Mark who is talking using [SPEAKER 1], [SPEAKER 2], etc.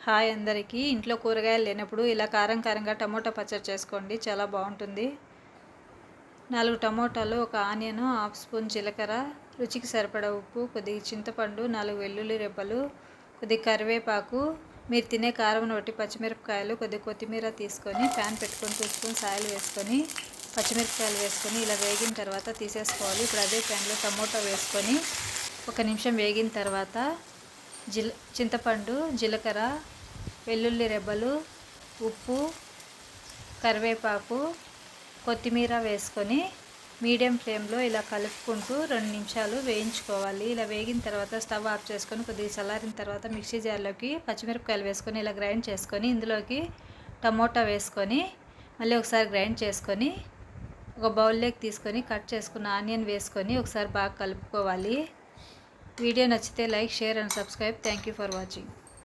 [SPEAKER 1] Hi అందరికీ. ఇంట్లో కూరగాయలు లేనప్పుడు ఇలా కారం కారంగా టమోటా పచ్చడి చేసుకోండి, చాలా బాగుంటుంది. 4 టమోటాలు, ఒక ఆనియన్, హాఫ్ స్పూన్ జీలకర్ర, రుచికి సరిపడా ఉప్పు, కొద్దిగా చింతపండు, 4 వెల్లుల్లి రెబ్బలు, కొద్దిగా కరివేపాకు, మీరు తినే కారంను బట్టి పచ్చిమిరపకాయలు, కొద్దిగా కొత్తిమీర తీసుకొని ప్యాన్ పెట్టుకొని 2 స్పూన్స్ ఆయిల్ వేసుకొని పచ్చిమిరపకాయలు వేసుకొని ఇలా వేగిన తర్వాత తీసేసుకోవాలి. ఇప్పుడు అదే ప్యాన్లో టమోటా వేసుకొని 1 నిమిషం వేగిన తర్వాత చింతపండు, జీలకర్ర, వెల్లుల్లి రెబ్బలు, ఉప్పు, కరివేపాకు, కొత్తిమీర వేసుకొని మీడియం ఫ్లేమ్లో ఇలా కలుపుకుంటూ 2 నిమిషాలు వేయించుకోవాలి. ఇలా వేగిన తర్వాత స్టవ్ ఆఫ్ చేసుకొని కొద్దిగా చల్లారిన తర్వాత మిక్సీ జార్లోకి పచ్చిమిరపకాయలు వేసుకొని ఇలా గ్రైండ్ చేసుకొని ఇందులోకి టమోటా వేసుకొని మళ్ళీ ఒకసారి గ్రైండ్ చేసుకొని ఒక బౌల్లోకి తీసుకొని కట్ చేసుకున్న ఆనియన్ వేసుకొని ఒకసారి బాగా కలుపుకోవాలి. వీడియో నచ్చితే like, share and subscribe. Thank you for watching.